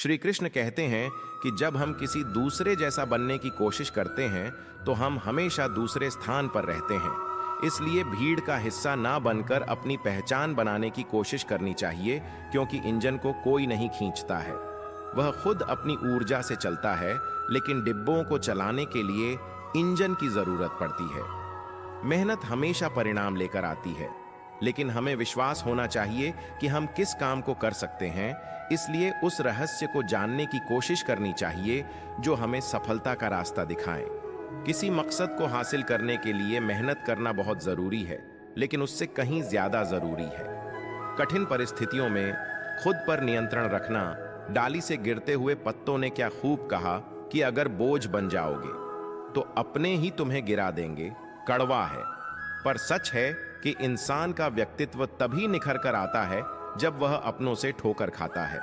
श्री कृष्ण कहते हैं कि जब हम किसी दूसरे जैसा बनने की कोशिश करते हैं तो हम हमेशा दूसरे स्थान पर रहते हैं। इसलिए भीड़ का हिस्सा ना बनकर अपनी पहचान बनाने की कोशिश करनी चाहिए, क्योंकि इंजन को कोई नहीं खींचता है, वह खुद अपनी ऊर्जा से चलता है। लेकिन डिब्बों को चलाने के लिए इंजन की जरूरत पड़ती है। मेहनत हमेशा परिणाम लेकर आती है, लेकिन हमें विश्वास होना चाहिए कि हम किस काम को कर सकते हैं। इसलिए उस रहस्य को जानने की कोशिश करनी चाहिए जो हमें सफलता का रास्ता दिखाए। किसी मकसद को हासिल करने के लिए मेहनत करना बहुत जरूरी है, लेकिन उससे कहीं ज्यादा जरूरी है कठिन परिस्थितियों में खुद पर नियंत्रण रखना। डाली से गिरते हुए पत्तों ने क्या खूब कहा कि अगर बोझ बन जाओगे तो अपने ही तुम्हें गिरा देंगे। कड़वा है, पर सच है कि इंसान का व्यक्तित्व तभी निखर कर आता है जब वह अपनों से ठोकर खाता है।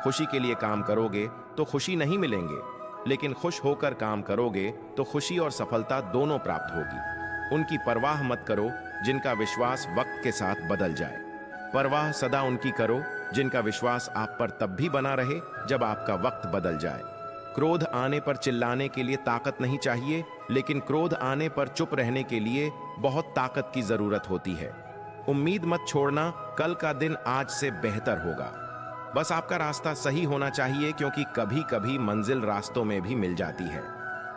खुशी के लिए काम करोगे तो खुशी नहीं मिलेंगे, लेकिन खुश होकर काम करोगे तो खुशी और सफलता दोनों प्राप्त होगी। उनकी परवाह मत करो जिनका विश्वास वक्त के साथ बदल जाए। परवाह सदा उनकी करो जिनका विश्वास आप पर तब भी बना रहे जब आपका वक्त बदल जाए। क्रोध आने पर चिल्लाने के लिए ताकत नहीं चाहिए, लेकिन क्रोध आने पर चुप रहने के लिए बहुत ताकत की जरूरत होती है। उम्मीद मत छोड़ना, कल का दिन आज से बेहतर होगा। बस आपका रास्ता सही होना चाहिए, क्योंकि कभी कभी मंजिल रास्तों में भी मिल जाती है।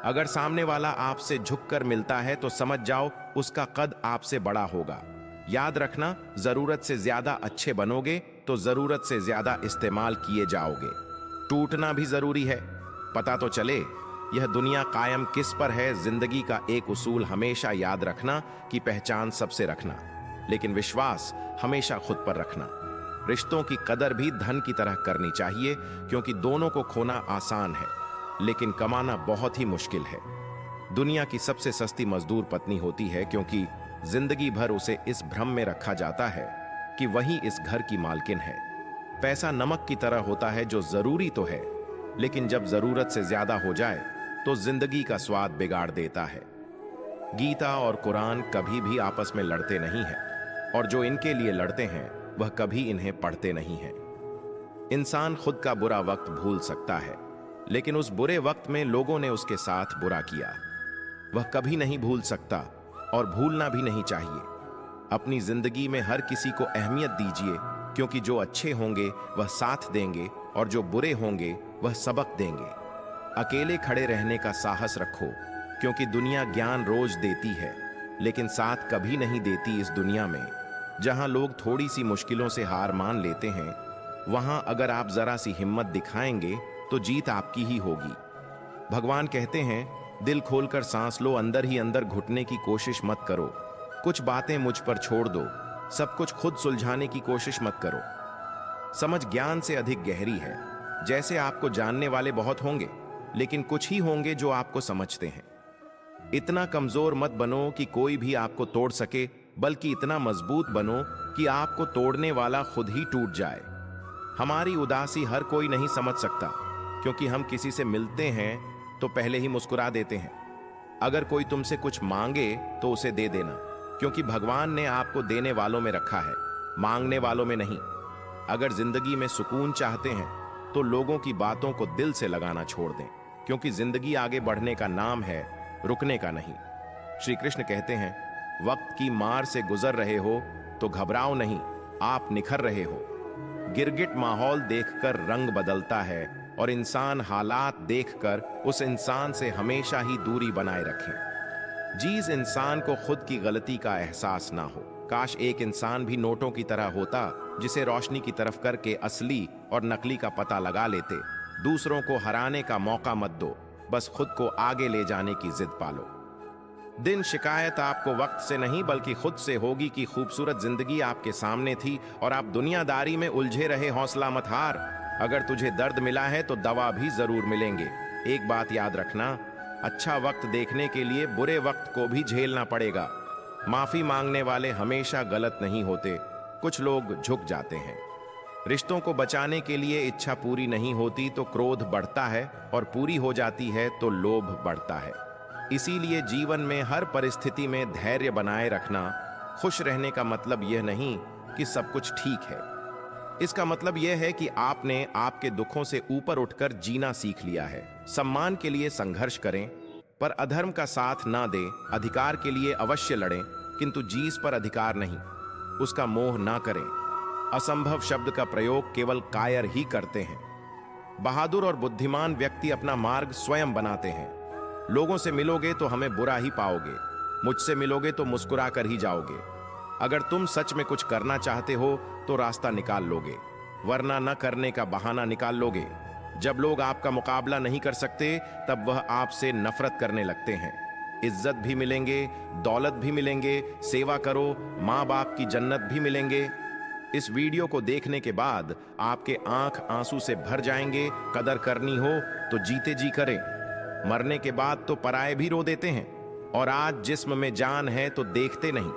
अगर सामने वाला आपसे झुककर मिलता है तो समझ जाओ उसका कद आपसे बड़ा होगा। याद रखना, जरूरत से ज्यादा अच्छे बनोगे तो जरूरत से ज्यादा इस्तेमाल किए जाओगे। टूटना भी जरूरी है, पता तो चले यह दुनिया कायम किस पर है। जिंदगी का एक उसूल हमेशा याद रखना कि पहचान सबसे रखना, लेकिन विश्वास हमेशा खुद पर रखना। रिश्तों की कदर भी धन की तरह करनी चाहिए, क्योंकि दोनों को खोना आसान है लेकिन कमाना बहुत ही मुश्किल है। दुनिया की सबसे सस्ती मजदूर पत्नी होती है, क्योंकि जिंदगी भर उसे इस भ्रम में रखा जाता है कि वही इस घर की मालकिन है। पैसा नमक की तरह होता है जो जरूरी तो है, लेकिन जब जरूरत से ज्यादा हो जाए तो जिंदगी का स्वाद बिगाड़ देता है। गीता और कुरान कभी भी आपस में लड़ते नहीं हैं, और जो इनके लिए लड़ते हैं वह कभी इन्हें पढ़ते नहीं हैं। इंसान खुद का बुरा वक्त भूल सकता है, लेकिन उस बुरे वक्त में लोगों ने उसके साथ बुरा किया वह कभी नहीं भूल सकता, और भूलना भी नहीं चाहिए। अपनी जिंदगी में हर किसी को अहमियत दीजिए, क्योंकि जो अच्छे होंगे वह साथ देंगे और जो बुरे होंगे वह सबक देंगे। अकेले खड़े रहने का साहस रखो, क्योंकि दुनिया ज्ञान रोज देती है, लेकिन साथ कभी नहीं देती। इस दुनिया में जहां लोग थोड़ी सी मुश्किलों से हार मान लेते हैं, वहां अगर आप जरा सी हिम्मत दिखाएंगे तो जीत आपकी ही होगी। भगवान कहते हैं, दिल खोलकर सांस लो, अंदर ही अंदर घुटने की कोशिश मत करो। कुछ बातें मुझ पर छोड़ दो, सब कुछ खुद सुलझाने की कोशिश मत करो। समझ ज्ञान से अधिक गहरी है। जैसे आपको जानने वाले बहुत होंगे, लेकिन कुछ ही होंगे जो आपको समझते हैं। इतना कमजोर मत बनो कि कोई भी आपको तोड़ सके, बल्कि इतना मजबूत बनो कि आपको तोड़ने वाला खुद ही टूट जाए। हमारी उदासी हर कोई नहीं समझ सकता, क्योंकि हम किसी से मिलते हैं तो पहले ही मुस्कुरा देते हैं। अगर कोई तुमसे कुछ मांगे तो उसे दे देना, क्योंकि भगवान ने आपको देने वालों में रखा है, मांगने वालों में नहीं। अगर जिंदगी में सुकून चाहते हैं तो लोगों की बातों को दिल से लगाना छोड़ दें, क्योंकि जिंदगी आगे बढ़ने का नाम है, रुकने का नहीं। श्री कृष्ण कहते हैं, वक्त की मार से गुजर रहे हो तो घबराओ नहीं, आप निखर रहे हो। गिरगिट माहौल देखकर रंग बदलता है, और इंसान हालात देखकर उस इंसान से हमेशा ही दूरी बनाए रखें। जिस इंसान को खुद की गलती का एहसास ना हो, काश एक इंसान भी नोटों की तरह होता, जिसे रोशनी की तरफ करके असली और नकली का पता लगा लेते। दूसरों को हराने का मौका मत दो, बस खुद को आगे ले जाने की जिद पालो। दिन शिकायत आपको वक्त से नहीं बल्कि खुद से होगी कि खूबसूरत जिंदगी आपके सामने थी और आप दुनियादारी में उलझे रहे। हौसला मत हार, अगर तुझे दर्द मिला है तो दवा भी जरूर मिलेंगे। एक बात याद रखना, अच्छा वक्त देखने के लिए बुरे वक्त को भी झेलना पड़ेगा। माफी मांगने वाले हमेशा गलत नहीं होते, कुछ लोग झुक जाते हैं। रिश्तों को बचाने के लिए इच्छा पूरी नहीं होती तो क्रोध बढ़ता है, और पूरी हो जाती है तो लोभ बढ़ता है। इसीलिए जीवन में हर परिस्थिति में धैर्य बनाए रखना। खुश रहने का मतलब यह नहीं कि सब कुछ ठीक है, इसका मतलब यह है कि आपने आपके दुखों से ऊपर उठकर जीना सीख लिया है। सम्मान के लिए संघर्ष करें, पर अधर्म का साथ ना दें। अधिकार के लिए अवश्य लड़ें, किंतु जीस पर अधिकार नहीं, उसका मोह ना करें। असंभव शब्द का प्रयोग केवल कायर ही करते हैं। बहादुर और बुद्धिमान व्यक्ति अपना मार्ग स्वयं बनाते हैं। लोगों से मिलोगे तो हमें बुरा ही पाओगे, मुझसे मिलोगे तो मुस्कुरा कर ही जाओगे। अगर तुम सच में कुछ करना चाहते हो तो रास्ता निकाल लोगे, वरना न करने का बहाना निकाल लोगे। जब लोग आपका मुकाबला नहीं कर सकते, तब वह आपसे नफरत करने लगते हैं। इज्जत भी मिलेंगे, दौलत भी मिलेंगे, सेवा करो, माँ बाप की जन्नत भी मिलेंगे। इस वीडियो को देखने के बाद आपके आंख आंसू से भर जाएंगे। कदर करनी हो तो जीते जी करें। मरने के बाद तो पराये भी रो देते हैं, और आज जिस्म में जान है तो देखते नहीं।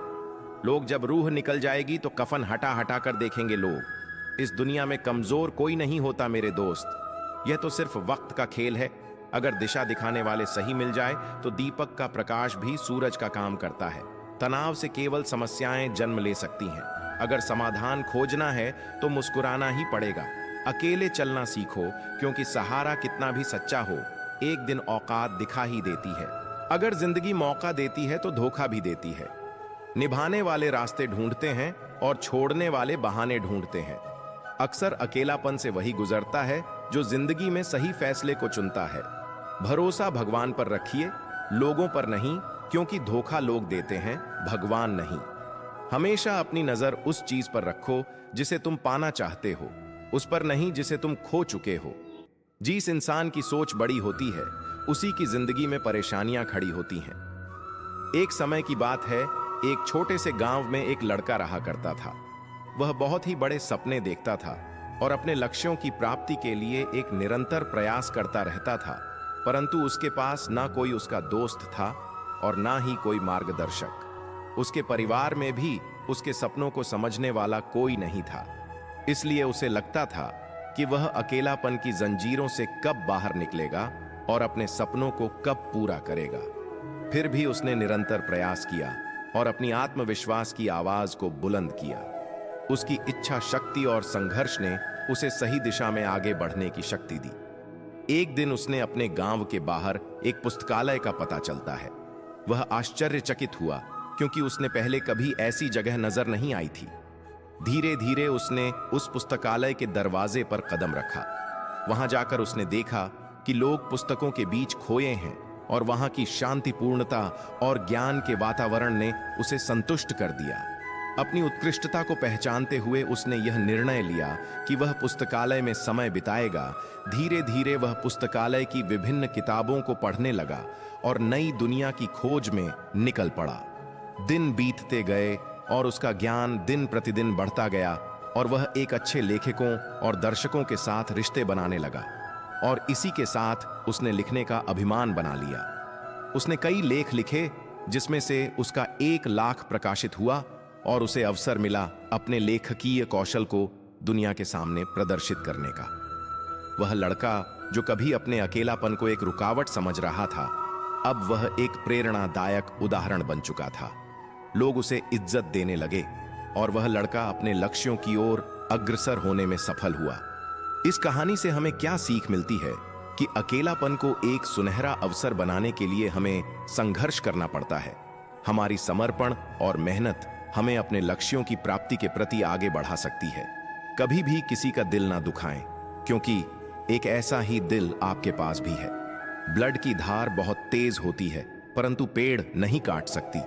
लोग जब रूह निकल जाएगी तो कफन हटा हटा कर देखेंगे लोग। इस दुनिया में कमजोर कोई नहीं होता मेरे दोस्त, यह तो सिर्फ वक्त का खेल है। अगर दिशा दिखाने वाले सही मिल जाए तो दीपक का प्रकाश भी सूरज का काम करता है। तनाव से केवल समस्याएं जन्म ले सकती हैं। अगर समाधान खोजना है तो मुस्कुराना ही पड़ेगा। अकेले चलना सीखो, क्योंकि सहारा कितना भी सच्चा हो, एक दिन औकात दिखा ही देती है। अगर जिंदगी मौका देती है तो धोखा भी देती है। निभाने वाले रास्ते ढूंढते हैं और छोड़ने वाले बहाने ढूंढते हैं। अक्सर अकेलापन से वही गुजरता है जो जिंदगी में सही फैसले को चुनता है। भरोसा भगवान पर रखिए, लोगों पर नहीं, क्योंकि धोखा लोग देते हैं, भगवान नहीं। हमेशा अपनी नजर उस चीज पर रखो जिसे तुम पाना चाहते हो, उस पर नहीं जिसे तुम खो चुके हो। जिस इंसान की सोच बड़ी होती है, उसी की जिंदगी में परेशानियां खड़ी होती हैं। एक समय की बात है, एक छोटे से गांव में एक लड़का रहा करता था। वह बहुत ही बड़े सपने देखता था और अपने लक्ष्यों की प्राप्ति के लिए एक निरंतर प्रयास करता रहता था, परंतु उसके पास ना कोई उसका दोस्त था और ना ही कोई मार्गदर्शक। उसके परिवार में भी उसके सपनों को समझने वाला कोई नहीं था। इसलिए उसे लगता था कि वह अकेलापन की जंजीरों से कब बाहर निकलेगा और अपने सपनों को कब पूरा करेगा। फिर भी उसने निरंतर प्रयास किया और अपनी आत्मविश्वास की आवाज को बुलंद किया। उसकी इच्छा शक्ति और संघर्ष ने उसे सही दिशा में आगे बढ़ने की शक्ति दी। एक दिन उसने अपने गांव के बाहर एक पुस्तकालय का पता चलता है। वह आश्चर्यचकित हुआ, क्योंकि उसने पहले कभी ऐसी जगह नजर नहीं आई थी। धीरे धीरे उसने उस पुस्तकालय के दरवाजे पर कदम रखा। वहां जाकर उसने देखा कि लोग पुस्तकों के बीच खोए हैं, और वहां की शांतिपूर्णता और ज्ञान के वातावरण ने उसे संतुष्ट कर दिया। अपनी उत्कृष्टता को पहचानते हुए उसने यह निर्णय लिया कि वह पुस्तकालय में समय बिताएगा। धीरे धीरे वह पुस्तकालय की विभिन्न किताबों को पढ़ने लगा और नई दुनिया की खोज में निकल पड़ा। दिन बीतते गए और उसका ज्ञान दिन प्रतिदिन बढ़ता गया, और वह एक अच्छे लेखकों और दर्शकों के साथ रिश्ते बनाने लगा, और इसी के साथ उसने लिखने का अभिमान बना लिया। उसने कई लेख लिखे, जिसमें से उसका 1 लाख प्रकाशित हुआ, और उसे अवसर मिला अपने लेखकीय कौशल को दुनिया के सामने प्रदर्शित करने का। वह लड़का जो कभी अपने अकेलापन को एक रुकावट समझ रहा था, अब वह एक प्रेरणादायक उदाहरण बन चुका था। लोग उसे इज्जत देने लगे और वह लड़का अपने लक्ष्यों की ओर अग्रसर होने में सफल हुआ। इस कहानी से हमें क्या सीख मिलती है कि अकेलापन को एक सुनहरा अवसर बनाने के लिए हमें संघर्ष करना पड़ता है। हमारी समर्पण और मेहनत हमें अपने लक्ष्यों की प्राप्ति के प्रति आगे बढ़ा सकती है। कभी भी किसी का दिल ना दुखाएं, क्योंकि एक ऐसा ही दिल आपके पास भी है। ब्लड की धार बहुत तेज होती है, परंतु पेड़ नहीं काट सकती।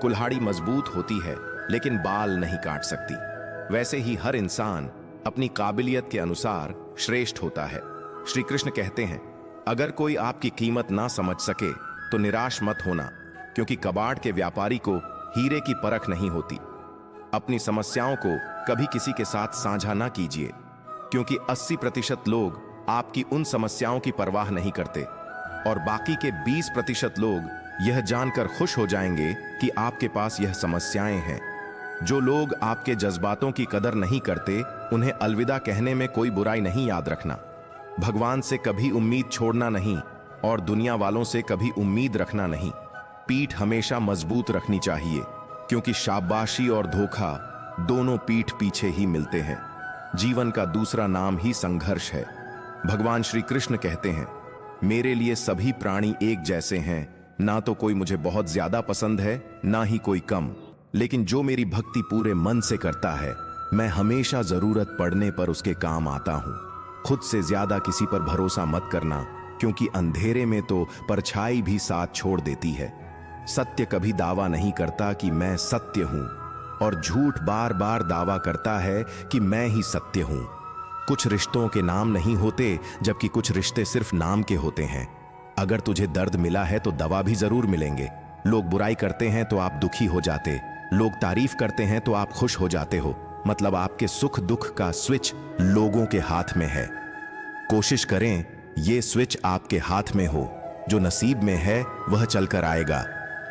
कुल्हाड़ी मजबूत होती है, लेकिन बाल नहीं काट सकती। वैसे ही हर इंसान अपनी काबिलियत के अनुसार श्रेष्ठ होता है। श्री कृष्ण कहते हैं, अगर कोई आपकी कीमत ना समझ सके तो निराश मत होना, क्योंकि कबाड़ के व्यापारी को हीरे की परख नहीं होती। अपनी समस्याओं को कभी किसी के साथ साझा ना कीजिए, क्योंकि 80% लोग आपकी उन समस्याओं की परवाह नहीं करते, और बाकी के 20% लोग यह जानकर खुश हो जाएंगे कि आपके पास यह समस्याएं हैं। जो लोग आपके जज्बातों की कदर नहीं करते, उन्हें अलविदा कहने में कोई बुराई नहीं याद रखना। भगवान से कभी उम्मीद छोड़ना नहीं, और दुनिया वालों से कभी उम्मीद रखना नहीं। पीठ हमेशा मजबूत रखनी चाहिए, क्योंकि शाबाशी और धोखा दोनों पीठ पीछे ही मिलते हैं। जीवन का दूसरा नाम ही संघर्ष है। भगवान श्री कृष्ण कहते हैं, मेरे लिए सभी प्राणी एक जैसे हैं, ना तो कोई मुझे बहुत ज्यादा पसंद है ना ही कोई कम, लेकिन जो मेरी भक्ति पूरे मन से करता है मैं हमेशा जरूरत पड़ने पर उसके काम आता हूं। खुद से ज्यादा किसी पर भरोसा मत करना, क्योंकि अंधेरे में तो परछाई भी साथ छोड़ देती है। सत्य कभी दावा नहीं करता कि मैं सत्य हूं, और झूठ बार बार दावा करता है कि मैं ही सत्य हूं। कुछ रिश्तों के नाम नहीं होते, जबकि कुछ रिश्ते सिर्फ नाम के होते हैं। अगर तुझे दर्द मिला है तो दवा भी जरूर मिलेंगे। लोग बुराई करते हैं तो आप दुखी हो जाते, लोग तारीफ करते हैं तो आप खुश हो जाते हो। मतलब आपके सुख दुख का स्विच लोगों के हाथ में है। कोशिश करें ये स्विच आपके हाथ में हो। जो नसीब में है वह चलकर आएगा,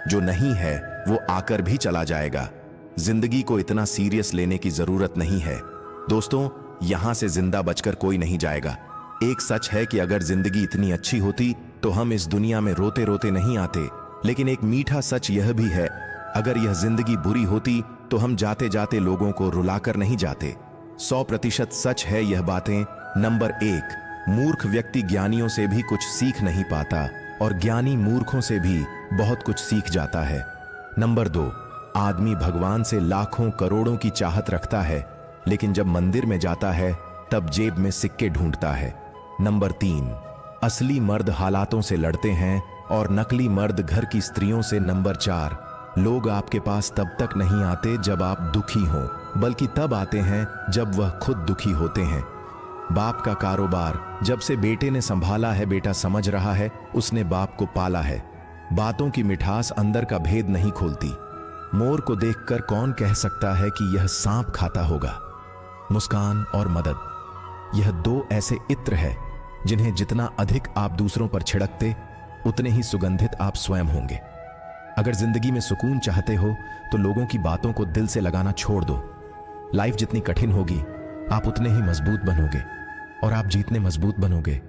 जो नहीं है वो आकर भी चला जाएगा। जिंदगी को इतना सीरियस लेने की जरूरत नहीं है। दोस्तों, यहां से जिंदा बचकर कोई नहीं जाएगा। एक सच है कि अगर जिंदगी इतनी अच्छी होती तो हम इस दुनिया में रोते रोते नहीं आते। लेकिन एक मीठा सच यह भी है, अगर यह जिंदगी बुरी होती तो हम जाते जाते लोगों को रुलाकर नहीं जाते। 100% सच है यह बातें। नंबर 1, मूर्ख व्यक्ति ज्ञानियों से भी कुछ सीख नहीं पाता, और ज्ञानी मूर्खों से भी बहुत कुछ सीख जाता है। नंबर 2, आदमी भगवान से लाखों करोड़ों की चाहत रखता है, लेकिन जब मंदिर में जाता है तब जेब में सिक्के ढूंढता है। नंबर 3, असली मर्द हालातों से लड़ते हैं और नकली मर्द घर की स्त्रियों से। नंबर 4, लोग आपके पास तब तक नहीं आते जब आप दुखी हों, बल्कि तब आते हैं जब वह खुद दुखी होते हैं। बाप का कारोबार जब से बेटे ने संभाला है, बेटा समझ रहा है उसने बाप को पाला है। बातों की मिठास अंदर का भेद नहीं खोलती। मोर को देखकर कौन कह सकता है कि यह सांप खाता होगा। मुस्कान और मदद, यह 2 ऐसे इत्र है जिन्हें जितना अधिक आप दूसरों पर छिड़कते उतने ही सुगंधित आप स्वयं होंगे। अगर जिंदगी में सुकून चाहते हो तो लोगों की बातों को दिल से लगाना छोड़ दो। लाइफ जितनी कठिन होगी आप उतने ही मजबूत बनोगे, और आप जितने मजबूत बनोगे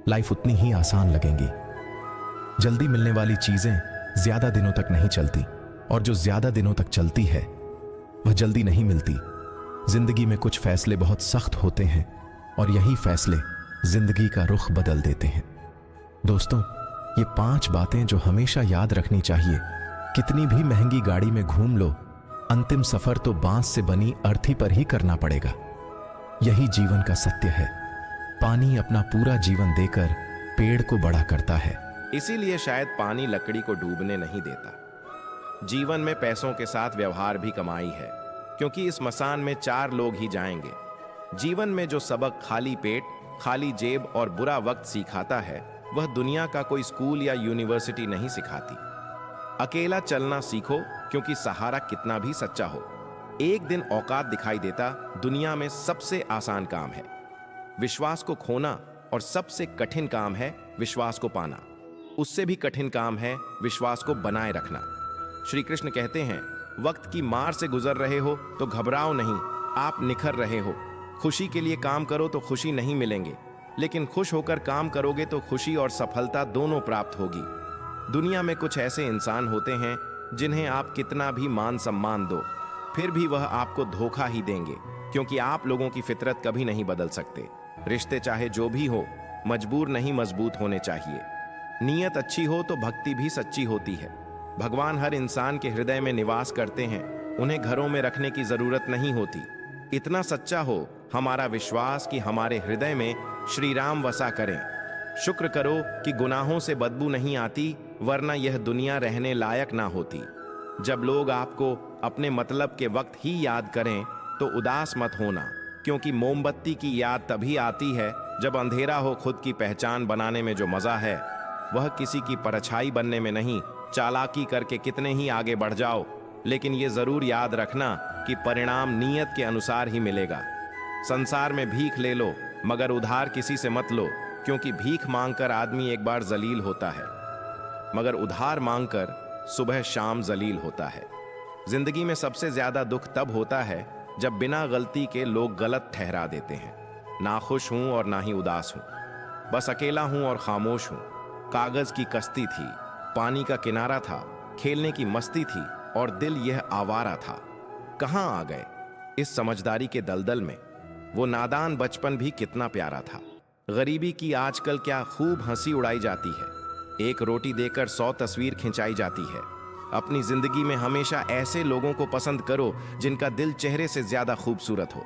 लाइफ उतनी ही आसान लगेगी। जल्दी मिलने वाली चीजें ज्यादा दिनों तक नहीं चलती, और जो ज्यादा दिनों तक चलती है वह जल्दी नहीं मिलती। जिंदगी में कुछ फैसले बहुत सख्त होते हैं, और यही फैसले जिंदगी का रुख बदल देते हैं। दोस्तों, ये 5 बातें जो हमेशा याद रखनी चाहिए। कितनी भी महंगी गाड़ी में घूम लो, अंतिम सफर तो बांस से बनी अर्थी पर ही करना पड़ेगा। यही जीवन का सत्य है। पानी अपना पूरा जीवन देकर पेड़ को बड़ा करता है। इसीलिए शायद पानी लकड़ी को डूबने नहीं देता। जीवन में पैसों के साथ व्यवहार भी कमाई है, क्योंकि इस मसान में 4 लोग ही जाएंगे। जीवन में जो सबक खाली पेट, खाली जेब और बुरा वक्त सिखाता है, वह दुनिया का कोई स्कूल या यूनिवर्सिटी नहीं सिखाती। अकेला चलना सीखो, क्योंकि सहारा कितना भी सच्चा हो, एक दिन औकात दिखाई देता। दुनिया में सबसे आसान काम है विश्वास को खोना, और सबसे कठिन काम है विश्वास को पाना। उससे भी कठिन काम है विश्वास को बनाए रखना। श्री कृष्ण कहते हैं, वक्त की मार से गुजर रहे हो तो घबराओ नहीं, आप निखर रहे हो। खुशी के लिए काम करो तो खुशी नहीं मिलेंगे, लेकिन खुश होकर काम करोगे तो खुशी और सफलता दोनों प्राप्त होगी। दुनिया में कुछ ऐसे इंसान होते हैं जिन्हें आप कितना भी मान सम्मान दो, फिर भी वह आपको धोखा ही देंगे, क्योंकि आप लोगों की फितरत कभी नहीं बदल सकते। रिश्ते चाहे जो भी हो, मजबूर नहीं मजबूत होने चाहिए। नीयत अच्छी हो तो भक्ति भी सच्ची होती है। भगवान हर इंसान के हृदय में निवास करते हैं, उन्हें घरों में रखने की जरूरत नहीं होती। इतना सच्चा हो हमारा विश्वास कि हमारे हृदय में श्री राम वसा करें। शुक्र करो कि गुनाहों से बदबू नहीं आती, वरना यह दुनिया रहने लायक ना होती। जब लोग आपको अपने मतलब के वक्त ही याद करें तो उदास मत होना, क्योंकि मोमबत्ती की याद तभी आती है जब अंधेरा हो। खुद की पहचान बनाने में जो मजा है वह किसी की परछाई बनने में नहीं। चालाकी करके कितने ही आगे बढ़ जाओ, लेकिन ये जरूर याद रखना कि परिणाम नीयत के अनुसार ही मिलेगा। संसार में भीख ले लो, मगर उधार किसी से मत लो, क्योंकि भीख मांगकर आदमी एक बार जलील होता है, मगर उधार मांगकर सुबह शाम जलील होता है। जिंदगी में सबसे ज्यादा दुख तब होता है जब बिना गलती के लोग गलत ठहरा देते हैं। ना खुश हूं और ना ही उदास हूं, बस अकेला हूं और खामोश हूं। कागज की कश्ती थी, पानी का किनारा था, खेलने की मस्ती थी, और दिल यह आवारा था। कहां आ गए इस समझदारी के दलदल में? वो नादान बचपन भी कितना प्यारा था। गरीबी की आजकल क्या खूब हंसी उड़ाई जाती है, एक रोटी देकर 100 तस्वीर खिंचाई जाती है। अपनी जिंदगी में हमेशा ऐसे लोगों को पसंद करो जिनका दिल चेहरे से ज्यादा खूबसूरत हो।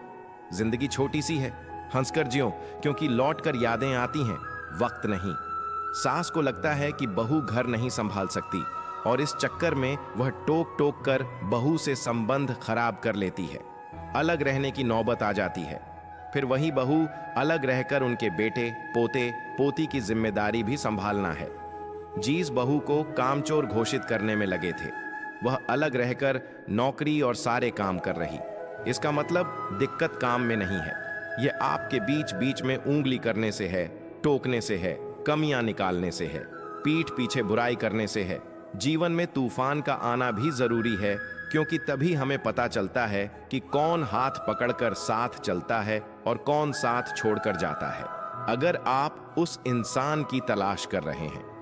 जिंदगी छोटी सी है, हंसकर जियो, क्योंकि लौट कर यादें आती हैं, वक्त नहीं। सास को लगता है कि बहू घर नहीं संभाल सकती और इस चक्कर में वह टोक टोक कर बहू से संबंध खराब कर लेती है। अलग रहने की नौबत आ जाती है। फिर वही बहू अलग रहकर उनके बेटे, पोते, पोती की जिम्मेदारी भी संभालना है। जीस बहू को कामचोर घोषित करने में लगे थे। वह अलग रहकर नौकरी और सारे काम कर रही। इसका मतलब दिक्कत काम में नहीं है, यह आपके बीच बीच में उंगली करने से है, टोकने से है, कमियां निकालने से है, पीठ पीछे बुराई करने से है। जीवन में तूफान का आना भी जरूरी है, क्योंकि तभी हमें पता चलता है कि कौन हाथ पकड़कर साथ चलता है और कौन साथ छोड़कर जाता है। अगर आप उस इंसान की तलाश कर रहे हैं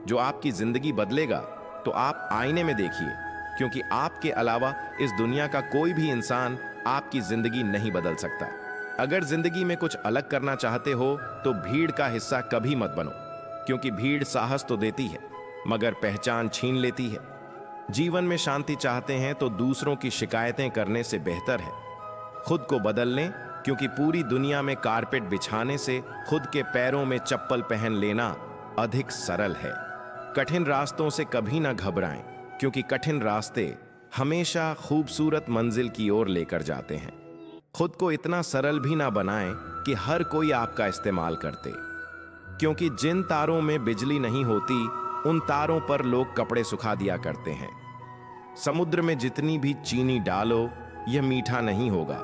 जो आपकी जिंदगी बदलेगा, तो आप आईने में देखिए, क्योंकि आपके अलावा इस दुनिया का कोई भी इंसान आपकी जिंदगी नहीं बदल सकता। अगर जिंदगी में कुछ अलग करना चाहते हो तो भीड़ का हिस्सा कभी मत बनो, क्योंकि भीड़ साहस तो देती है मगर पहचान छीन लेती है। जीवन में शांति चाहते हैं तो दूसरों की शिकायतें करने से बेहतर है खुद को बदल लें, क्योंकि पूरी दुनिया में कारपेट बिछाने से खुद के पैरों में चप्पल पहन लेना अधिक सरल है। कठिन रास्तों से कभी ना घबराएं, क्योंकि कठिन रास्ते हमेशा खूबसूरत मंजिल की ओर लेकर जाते हैं। खुद को इतना सरल भी ना बनाएं कि हर कोई आपका इस्तेमाल करते, क्योंकि जिन तारों में बिजली नहीं होती उन तारों पर लोग कपड़े सुखा दिया करते हैं। समुद्र में जितनी भी चीनी डालो यह मीठा नहीं होगा।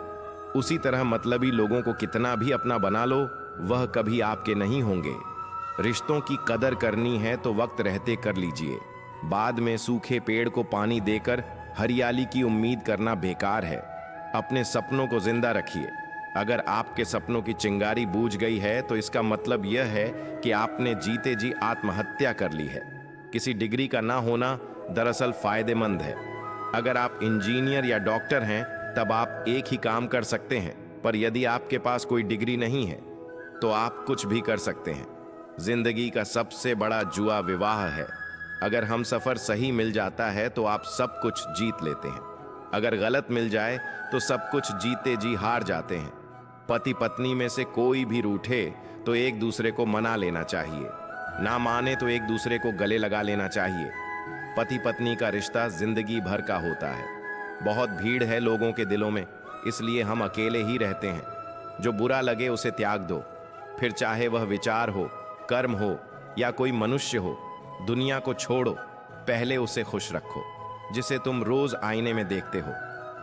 उसी तरह मतलबी लोगों को कितना भी अपना बना लो, वह कभी आपके नहीं होंगे। रिश्तों की कदर करनी है तो वक्त रहते कर लीजिए। बाद में सूखे पेड़ को पानी देकर हरियाली की उम्मीद करना बेकार है। अपने सपनों को जिंदा रखिए। अगर आपके सपनों की चिंगारी बूझ गई है तो इसका मतलब यह है कि आपने जीते जी आत्महत्या कर ली है। किसी डिग्री का ना होना दरअसल फायदेमंद है। अगर आप इंजीनियर या डॉक्टर हैं तब आप एक ही काम कर सकते हैं, पर यदि आपके पास कोई डिग्री नहीं है तो आप कुछ भी कर सकते हैं। जिंदगी का सबसे बड़ा जुआ विवाह है। अगर हम सफर सही मिल जाता है तो आप सब कुछ जीत लेते हैं, अगर गलत मिल जाए तो सब कुछ जीते जी हार जाते हैं। पति पत्नी में से कोई भी रूठे तो एक दूसरे को मना लेना चाहिए, ना माने तो एक दूसरे को गले लगा लेना चाहिए। पति पत्नी का रिश्ता जिंदगी भर का होता है। बहुत भीड़ है लोगों के दिलों में, इसलिए हम अकेले ही रहते हैं। जो बुरा लगे उसे त्याग दो, फिर चाहे वह विचार हो, कर्म हो या कोई मनुष्य हो। दुनिया को छोड़ो, पहले उसे खुश रखो जिसे तुम रोज आईने में देखते हो।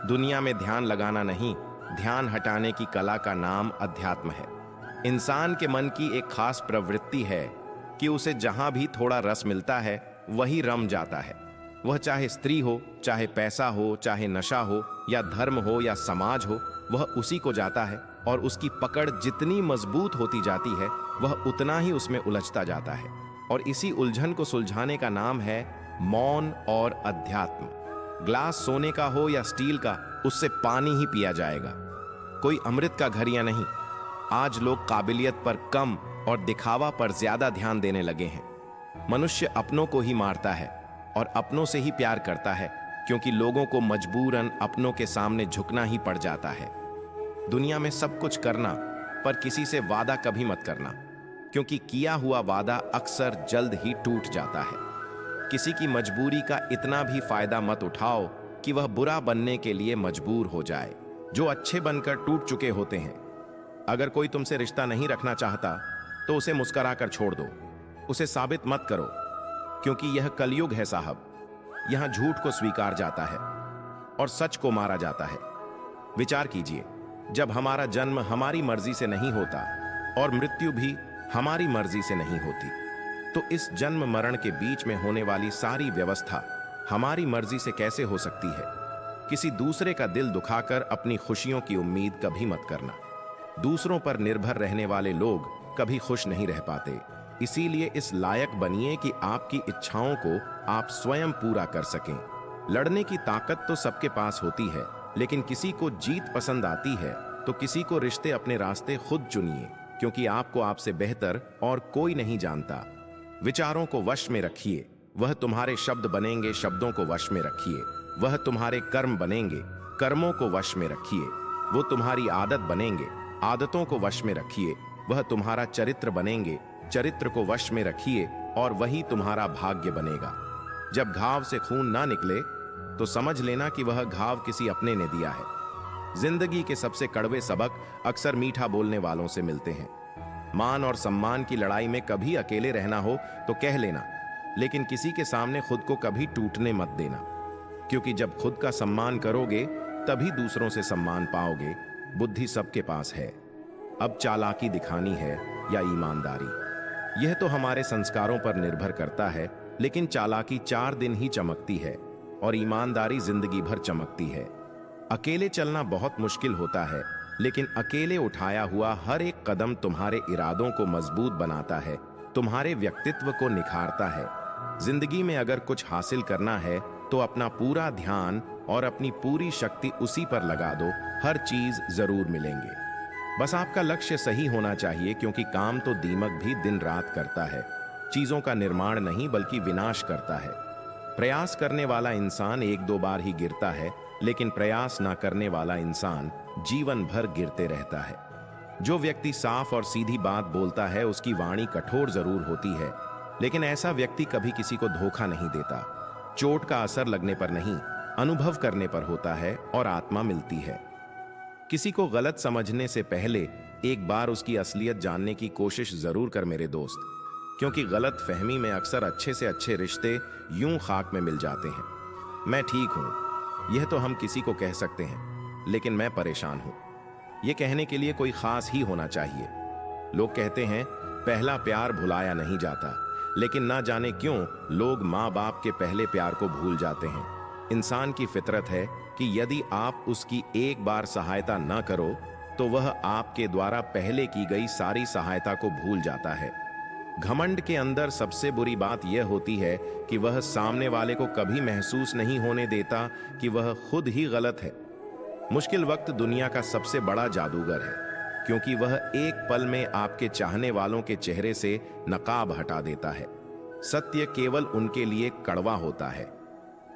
दुनिया में ध्यान लगाना नहीं, ध्यान हटाने की कला का नाम अध्यात्म है। इंसान के मन की एक खास प्रवृत्ति है कि उसे जहां भी थोड़ा रस मिलता है वही रम जाता है। वह चाहे स्त्री हो, चाहे पैसा हो, चाहे नशा हो या धर्म हो या समाज हो, वह उसी को जाता है और उसकी पकड़ जितनी मजबूत होती जाती है वह उतना ही उसमें उलझता जाता है। और इसी उलझन को सुलझाने का नाम है मौन और अध्यात्म। ग्लास सोने का हो या स्टील का, उससे पानी ही पिया जाएगा, कोई अमृत का घड़िया नहीं। आज लोग काबिलियत पर कम और दिखावा पर ज्यादा ध्यान देने लगे हैं। मनुष्य अपनों को ही मारता है और अपनों से ही प्यार करता है, क्योंकि लोगों को मजबूरन अपनों के सामने झुकना ही पड़ जाता है। दुनिया में सब कुछ करना, पर किसी से वादा कभी मत करना, क्योंकि किया हुआ वादा अक्सर जल्द ही टूट जाता है। किसी की मजबूरी का इतना भी फायदा मत उठाओ कि वह बुरा बनने के लिए मजबूर हो जाए, जो अच्छे बनकर टूट चुके होते हैं। अगर कोई तुमसे रिश्ता नहीं रखना चाहता तो उसे मुस्कुराकर छोड़ दो, उसे साबित मत करो, क्योंकि यह कलयुग है साहब। यहां झूठ को स्वीकार जाता है और सच को मारा जाता है। विचार कीजिए, जब हमारा जन्म हमारी मर्जी से नहीं होता और मृत्यु भी हमारी मर्जी से नहीं होती, तो इस जन्म मरण के बीच में होने वाली सारी व्यवस्था हमारी मर्जी से कैसे हो सकती है? किसी दूसरे का दिल दुखाकर अपनी खुशियों की उम्मीद कभी मत करना। दूसरों पर निर्भर रहने वाले लोग कभी खुश नहीं रह पाते। इसीलिए इस लायक बनिए कि आपकी इच्छाओं को आप स्वयं पूरा कर सकें। लड़ने की ताकत तो सबके पास होती है, लेकिन किसी को जीत पसंद आती है तो किसी को रिश्ते अपने रास्ते खुद चुनिए, क्योंकि आपको आपसे बेहतर और कोई नहीं जानता। विचारों को वश में रखिए, वह तुम्हारे शब्द बनेंगे। शब्दों को वश में रखिए, वह तुम्हारे कर्म बनेंगे। कर्मों को वश में रखिए, वो तुम्हारी आदत बनेंगे। आदतों को वश में रखिए, वह तुम्हारा चरित्र बनेंगे। चरित्र को वश में रखिए और वही तुम्हारा भाग्य बनेगा। जब घाव से खून ना निकले तो समझ लेना कि वह घाव किसी अपने ने दिया है। जिंदगी के सबसे कड़वे सबक अक्सर मीठा बोलने वालों से मिलते हैं। मान और सम्मान की लड़ाई में कभी अकेले रहना हो तो कह लेना, लेकिन किसी के सामने खुद को कभी टूटने मत देना, क्योंकि जब खुद का सम्मान करोगे तभी दूसरों से सम्मान पाओगे। बुद्धि सबके पास है, अब चालाकी दिखानी है या ईमानदारी, यह तो हमारे संस्कारों पर निर्भर करता है। लेकिन चालाकी 4 दिन ही चमकती है और ईमानदारी जिंदगी भर चमकती है। अकेले चलना बहुत मुश्किल होता है, लेकिन अकेले उठाया हुआ हर एक कदम तुम्हारे इरादों को मजबूत बनाता है, तुम्हारे व्यक्तित्व को निखारता है। जिंदगी में अगर कुछ हासिल करना है तो अपना पूरा ध्यान और अपनी पूरी शक्ति उसी पर लगा दो, हर चीज जरूर मिलेंगे। बस आपका लक्ष्य सही होना चाहिए, क्योंकि काम तो दीमक भी दिन रात करता है। चीजों का निर्माण नहीं बल्कि विनाश करता है। प्रयास करने वाला इंसान 1-2 बार ही गिरता है, लेकिन प्रयास ना करने वाला इंसान जीवन भर गिरते रहता है। जो व्यक्ति साफ और सीधी बात बोलता है उसकी वाणी कठोर जरूर होती है, लेकिन ऐसा व्यक्ति कभी किसी को धोखा नहीं देता। चोट का असर लगने पर नहीं, अनुभव करने पर होता है और आत्मा मिलती है। किसी को गलत समझने से पहले एक बार उसकी असलियत जानने की कोशिश जरूर कर मेरे दोस्त, क्योंकि गलत फहमी में अक्सर अच्छे से अच्छे रिश्ते यूं खाक में मिल जाते हैं। मैं ठीक हूं, यह तो हम किसी को कह सकते हैं, लेकिन मैं परेशान हूं, यह कहने के लिए कोई खास ही होना चाहिए। लोग कहते हैं पहला प्यार भुलाया नहीं जाता, लेकिन ना जाने क्यों लोग माँ बाप के पहले प्यार को भूल जाते हैं। इंसान की फितरत है कि यदि आप उसकी एक बार सहायता ना करो तो वह आपके द्वारा पहले की गई सारी सहायता को भूल जाता है। घमंड के अंदर सबसे बुरी बात यह होती है कि वह सामने वाले को कभी महसूस नहीं होने देता कि वह खुद ही गलत है। मुश्किल वक्त दुनिया का सबसे बड़ा जादूगर है, क्योंकि वह एक पल में आपके चाहने वालों के चेहरे से नकाब हटा देता है। सत्य केवल उनके लिए कड़वा होता है।